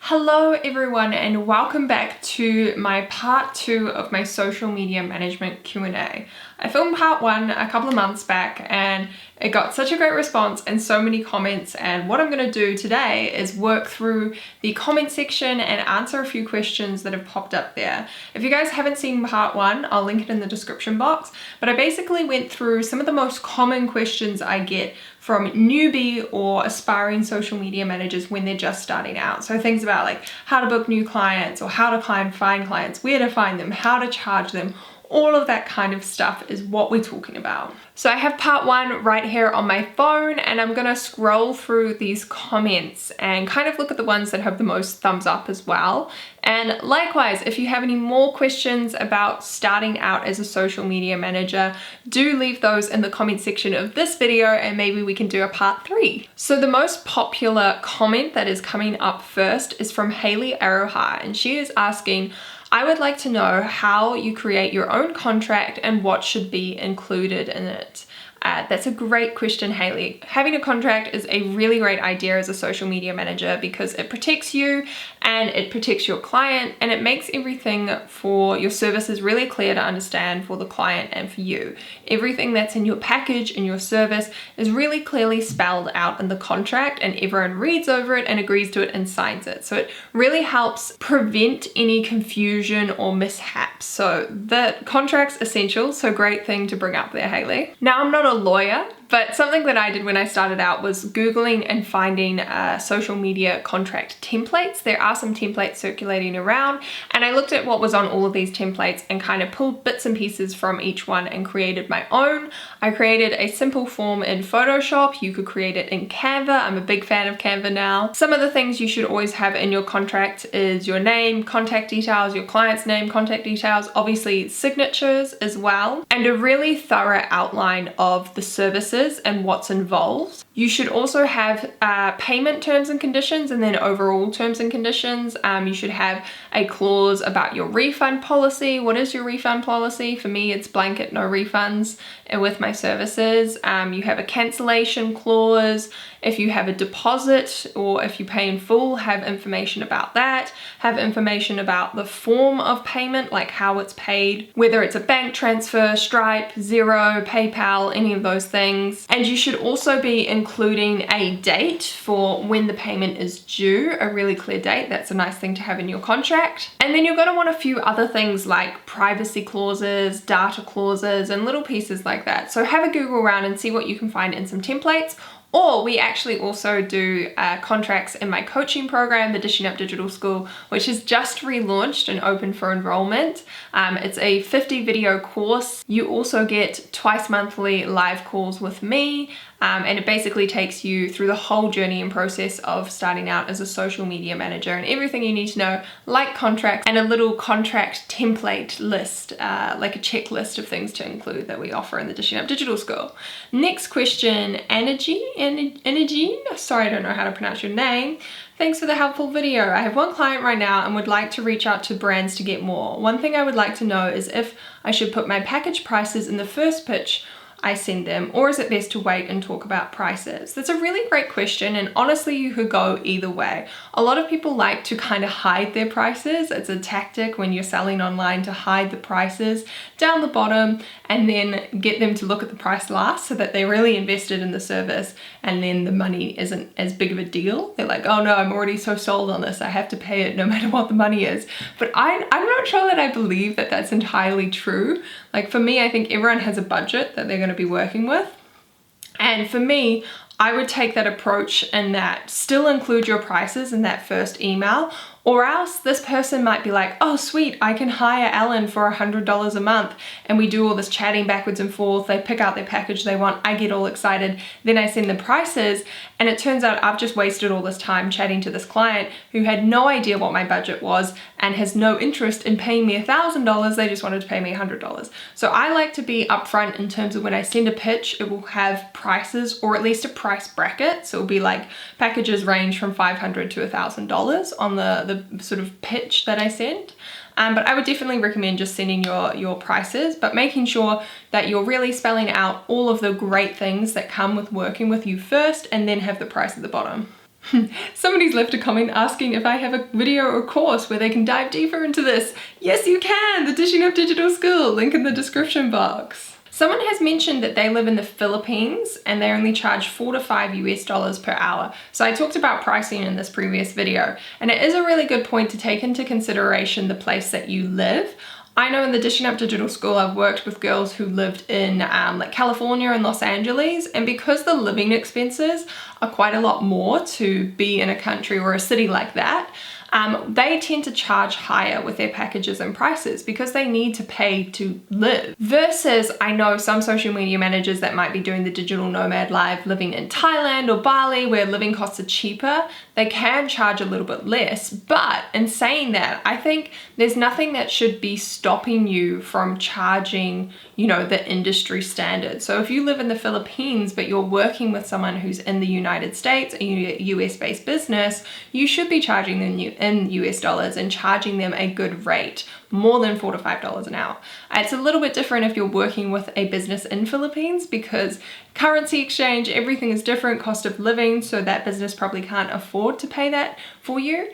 Hello everyone and welcome back to my part 2 of my social media management Q&A. I filmed part 1 a couple of months back and it got such a great response and so many comments, and what I'm going to do today is work through the comment section and answer a few questions that have popped up there. If you guys haven't seen part 1, I'll link it in the description box, but I basically went through some of the most common questions I get from newbie or aspiring social media managers when they're just starting out. So things about like how to book new clients or how to find clients, where to find them, how to charge them. All of that kind of stuff is what we're talking about. So I have part 1 right here on my phone and I'm gonna scroll through these comments and kind of look at the ones that have the most thumbs up as well. And likewise, if you have any more questions about starting out as a social media manager, do leave those in the comment section of this video and maybe we can do a part 3. So the most popular comment that is coming up first is from Haley Aroha, and she is asking, I would like to know how you create your own contract and what should be included in it. That's a great question, Haley. Having a contract is a really great idea as a social media manager because it protects you and it protects your client and it makes everything for your services really clear to understand for the client and for you. Everything that's in your package and your service is really clearly spelled out in the contract and everyone reads over it and agrees to it and signs it. So it really helps prevent any confusion or mishaps. So the contract's essential, so great thing to bring up there, Haley. Now, I'm not a lawyer, but something that I did when I started out was Googling and finding social media contract templates. There are some templates circulating around, and I looked at what was on all of these templates and kind of pulled bits and pieces from each one and created my own. I created a simple form in Photoshop. You could create it in Canva. I'm a big fan of Canva now. Some of the things you should always have in your contract is your name, contact details, your client's name, contact details, obviously signatures as well, and a really thorough outline of the services and what's involved. You should also have payment terms and conditions and then overall terms and conditions. You should have a clause about your refund policy. What is your refund policy? For me, it's blanket no refunds with my services. You have a cancellation clause. If you have a deposit or if you pay in full, have information about that. Have information about the form of payment, like how it's paid, whether it's a bank transfer, Stripe, Xero, PayPal, any of those things. And you should also be including a date for when the payment is due, a really clear date. That's a nice thing to have in your contract. And then you're going to want a few other things like privacy clauses, data clauses, and little pieces like that. So have a Google around and see what you can find in some templates. Or we actually also do contracts in my coaching program, the Dishing Up Digital School, which is just relaunched and open for enrollment. It's a 50 video course. You also get twice monthly live calls with me, and it basically takes you through the whole journey and process of starting out as a social media manager and everything you need to know, like contracts and a little contract template list, like a checklist of things to include that we offer in the Dishing Up Digital School. Next question, Energy, sorry, I don't know how to pronounce your name. Thanks for the helpful video. I have one client right now and would like to reach out to brands to get more. One thing I would like to know is if I should put my package prices in the first pitch I send them, or is it best to wait and talk about prices? That's a really great question, and honestly you could go either way. A lot of people like to kind of hide their prices. It's a tactic when you're selling online to hide the prices down the bottom and then get them to look at the price last so that they're really invested in the service and then the money isn't as big of a deal. They're like, oh no, I'm already so sold on this, I have to pay it no matter what the money is. But I'm not sure that I believe that that's entirely true. Like for me, I think everyone has a budget that they're going to be working with. And for me, I would take that approach and that still include your prices in that first email, or else this person might be like, oh sweet, I can hire Ellen for $100 a month, and we do all this chatting backwards and forth. They pick out their package they want, I get all excited, then I send the prices, and it turns out I've just wasted all this time chatting to this client who had no idea what my budget was and has no interest in paying me $1,000, they just wanted to pay me $100. So I like to be upfront in terms of when I send a pitch, it will have prices or at least a price bracket. So it'll be like packages range from $500 to $1,000 on the sort of pitch that I send. But I would definitely recommend just sending your prices, but making sure that you're really spelling out all of the great things that come with working with you first and then have the price at the bottom. Somebody's left a comment asking if I have a video or course where they can dive deeper into this. Yes, you can! The Dishing Up Digital School, link in the description box. Someone has mentioned that they live in the Philippines and they only charge $4 to $5 per hour. So I talked about pricing in this previous video, and it is a really good point to take into consideration the place that you live. I know in the Dishing Up Digital School, I've worked with girls who lived in like California and Los Angeles, and because the living expenses are quite a lot more to be in a country or a city like that, they tend to charge higher with their packages and prices because they need to pay to live. Versus, I know some social media managers that might be doing the digital nomad live living in Thailand or Bali where living costs are cheaper. They can charge a little bit less, but in saying that, I think there's nothing that should be stopping you from charging, you know, the industry standard. So if you live in the Philippines, but you're working with someone who's in the United States, a US-based business, you should be charging them in US dollars and charging them a good rate, more than $4 to $5 an hour. It's a little bit different if you're working with a business in Philippines because currency exchange, everything is different, cost of living, so that business probably can't afford to pay that for you.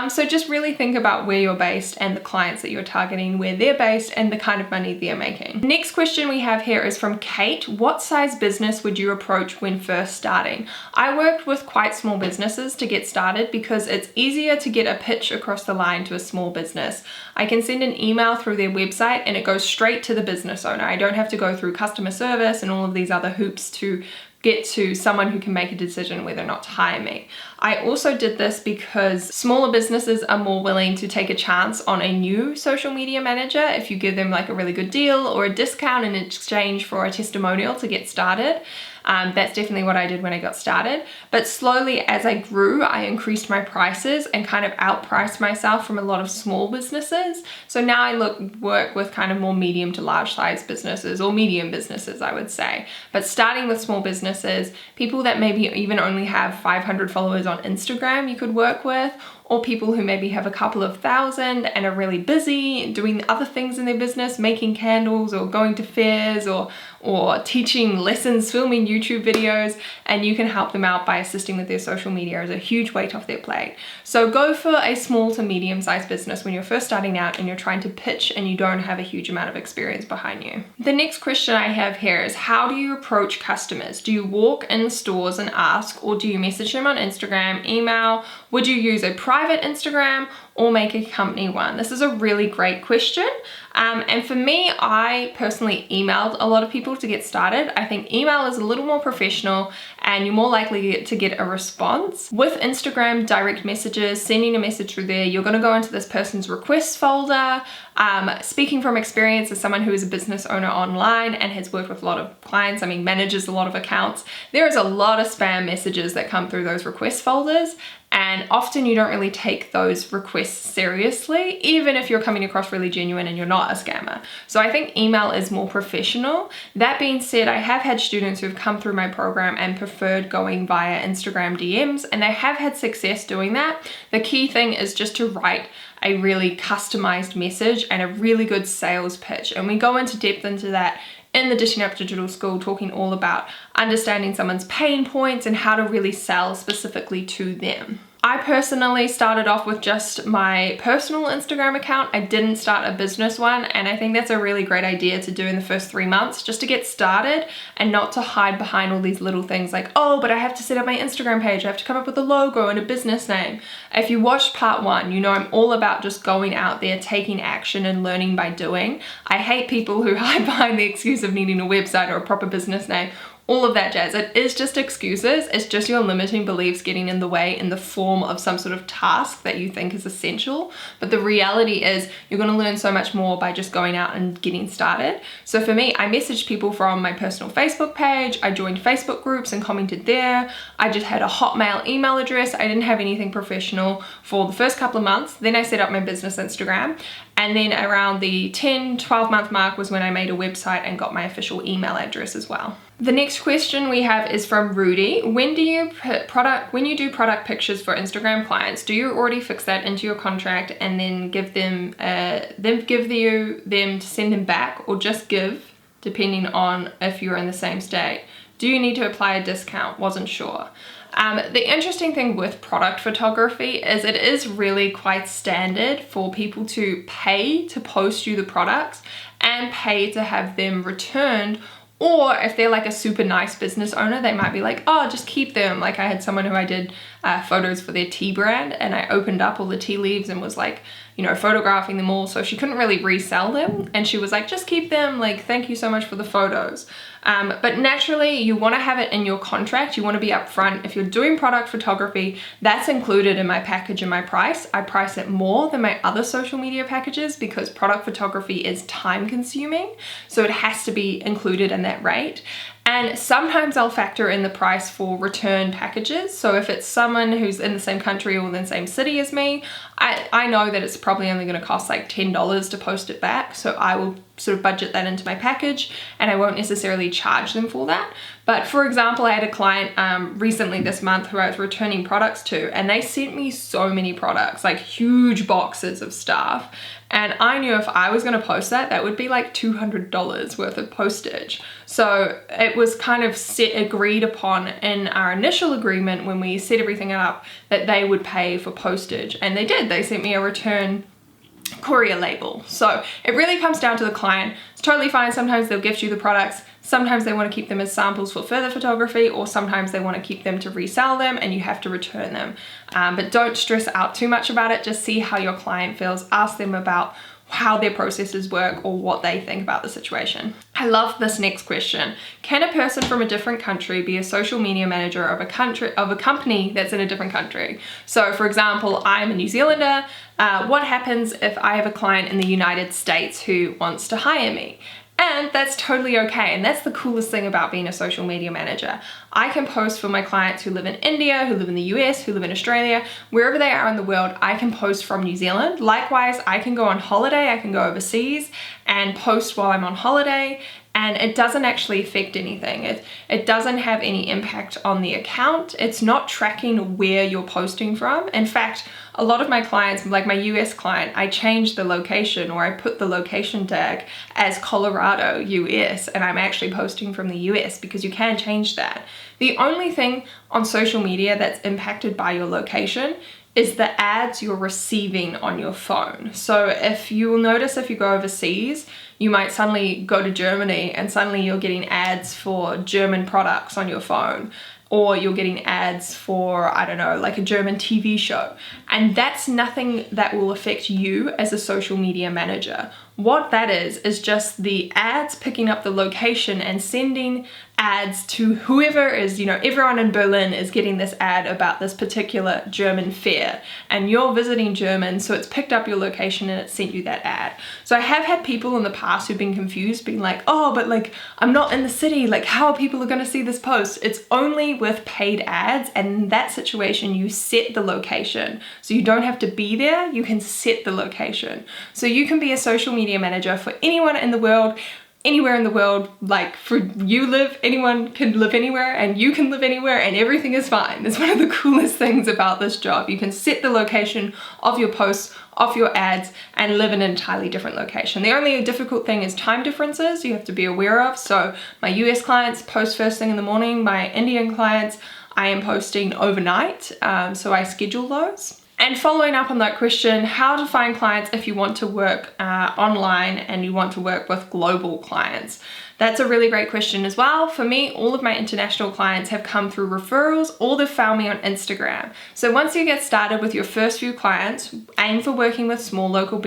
So just really think about where you're based and the clients that you're targeting, where they're based and the kind of money they're making. Next question we have here is from Kate. What size business would you approach when first starting? I worked with quite small businesses to get started because it's easier to get a pitch across the line to a small business. I can send an email through their website and it goes straight to the business owner. I don't have to go through customer service and all of these other hoops to get to someone who can make a decision whether or not to hire me. I also did this because smaller businesses are more willing to take a chance on a new social media manager if you give them like a really good deal or a discount in exchange for a testimonial to get started. That's definitely what I did when I got started. But slowly as I grew, I increased my prices and kind of outpriced myself from a lot of small businesses. So now I work with kind of more medium to large size businesses or medium businesses, I would say. But starting with small businesses, people that maybe even only have 500 followers on Instagram you could work with, or people who maybe have a couple of thousand and are really busy doing other things in their business, making candles or going to fairs or teaching lessons, filming YouTube videos, and you can help them out by assisting with their social media as a huge weight off their plate. So go for a small to medium-sized business when you're first starting out and you're trying to pitch and you don't have a huge amount of experience behind you. The next question I have here is, how do you approach customers? Do you walk in stores and ask, or do you message them on Instagram, email? Would you use a private Instagram or make a company one? This is a really great question. And for me, I personally emailed a lot of people to get started. I think email is a little more professional and you're more likely to get a response. With Instagram direct messages, sending a message through there, you're gonna go into this person's requests folder. Speaking from experience as someone who is a business owner online and has worked with a lot of clients, manages a lot of accounts, there is a lot of spam messages that come through those request folders. And often you don't really take those requests seriously, even if you're coming across really genuine and you're not a scammer. So I think email is more professional. That being said, I have had students who've come through my program and preferred going via Instagram DMs, and they have had success doing that. The key thing is just to write a really customized message and a really good sales pitch. And we go into depth into that in the Dishing Up Digital School, talking all about understanding someone's pain points and how to really sell specifically to them. I personally started off with just my personal Instagram account. I didn't start a business one, and I think that's a really great idea to do in the first 3 months, just to get started and not to hide behind all these little things like, oh, but I have to set up my Instagram page, I have to come up with a logo and a business name. If you watched part 1, you know I'm all about just going out there, taking action and learning by doing. I hate people who hide behind the excuse of needing a website or a proper business name. All of that jazz. It is just excuses. It's just your limiting beliefs getting in the way in the form of some sort of task that you think is essential. But the reality is you're going to learn so much more by just going out and getting started. So for me, I messaged people from my personal Facebook page. I joined Facebook groups and commented there. I just had a Hotmail email address. I didn't have anything professional for the first couple of months. Then I set up my business Instagram. And then around the 10-12 month mark was when I made a website and got my official email address as well. The next question we have is from Rudy. When you do product pictures for Instagram clients, do you already fix that into your contract and then give them to send them back, or just give, depending on if you're in the same state? Do you need to apply a discount? Wasn't sure. The interesting thing with product photography is it is really quite standard for people to pay to post you the products and pay to have them returned. Or if they're like a super nice business owner, they might be like, oh, just keep them. Like I had someone who I did photos for their tea brand, and I opened up all the tea leaves and was like, you know, photographing them all. So she couldn't really resell them. And she was like, just keep them. Like, thank you so much for the photos. But naturally, you want to have it in your contract. You want to be upfront. If you're doing product photography, that's included in my package and my price. I price it more than my other social media packages because product photography is time consuming. So it has to be included in that rate. And sometimes I'll factor in the price for return packages. So if it's someone who's in the same country or in the same city as me, I know that it's probably only going to cost like $10 to post it back. So I will sort of budget that into my package and I won't necessarily charge them for that. But for example, I had a client recently this month who I was returning products to, and they sent me so many products, like huge boxes of stuff. And I knew if I was going to post that, that would be like $200 worth of postage. So it was kind of agreed upon in our initial agreement when we set everything up that they would pay for postage. And they did. They sent me a return courier label. So it really comes down to the client. It's totally fine. Sometimes they'll gift you the products. Sometimes they want to keep them as samples for further photography, or sometimes they want to keep them to resell them and you have to return them. But don't stress out too much about it. Just see how your client feels. Ask them about how their processes work or what they think about the situation. I love this next question. Can a person from a different country be a social media manager of a company that's in a different country? So for example, I'm a New Zealander. What happens if I have a client in the United States who wants to hire me? And that's totally okay. And that's the coolest thing about being a social media manager. I can post for my clients who live in India, who live in the US, who live in Australia, wherever they are in the world, I can post from New Zealand. Likewise, I can go on holiday, I can go overseas and post while I'm on holiday. And it doesn't actually affect anything. It doesn't have any impact on the account. It's not tracking where you're posting from. In fact, a lot of my clients, like my US client, I changed the location, or I put the location tag as Colorado, US, and I'm actually posting from the US because you can change that. The only thing on social media that's impacted by your location is the ads you're receiving on your phone. So if you will notice, if you go overseas, you might suddenly go to Germany and suddenly you're getting ads for German products on your phone, or you're getting ads for, I don't know, like a German TV show. And that's nothing that will affect you as a social media manager. What that is just the ads picking up the location and sending ads to whoever is, you know, everyone in Berlin is getting this ad about this particular German fair and you're visiting German, so it's picked up your location and it sent you that ad. So I have had people in the past who've been confused, being like, oh, but like I'm not in the city, like how are people going to see this post? It's only with paid ads, and in that situation you set the location. So you don't have to be there, you can set the location. So you can be a social media manager for anyone in the world, anywhere in the world. Like for you live, anyone can live anywhere and you can live anywhere and everything is fine. That's one of the coolest things about this job. You can set the location of your posts, of your ads, and live in an entirely different location. The only difficult thing is time differences you have to be aware of. So my US clients post first thing in the morning. My Indian clients, I am posting overnight. So I schedule those. And following up on that question, how to find clients if you want to work online and you want to work with global clients. That's a really great question as well. For me, all of my international clients have come through referrals or they've found me on Instagram. So once you get started with your first few clients, aim for working with small local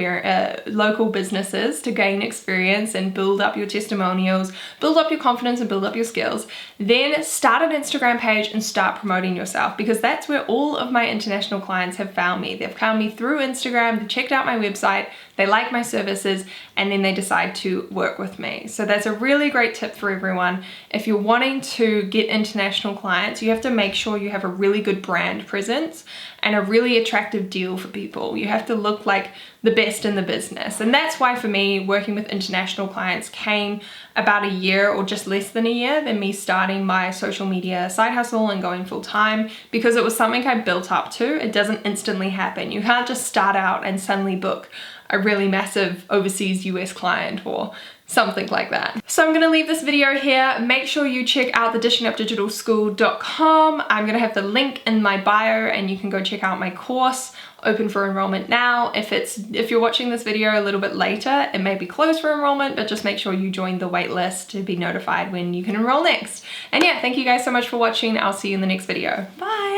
businesses to gain experience and build up your testimonials, build up your confidence and build up your skills. Then start an Instagram page and start promoting yourself, because that's where all of my international clients have found me. They've found me through Instagram, they checked out my website, they like my services, and then they decide to work with me. So that's a really great tip for everyone. If you're wanting to get international clients, you have to make sure you have a really good brand presence and a really attractive deal for people. You have to look like the best in the business. And that's why for me, working with international clients came about a year or just less than a year than me starting my social media side hustle and going full time, because it was something I built up to. It doesn't instantly happen. You can't just start out and suddenly book a really massive overseas US client or something like that. So I'm gonna leave this video here. Make sure you check out the dishingupdigitalschool.com. I'm gonna have the link in my bio and you can go check out my course, open for enrollment now. If you're watching this video a little bit later, it may be closed for enrollment, but just make sure you join the wait list to be notified when you can enroll next. And yeah, thank you guys so much for watching. I'll see you in the next video. Bye.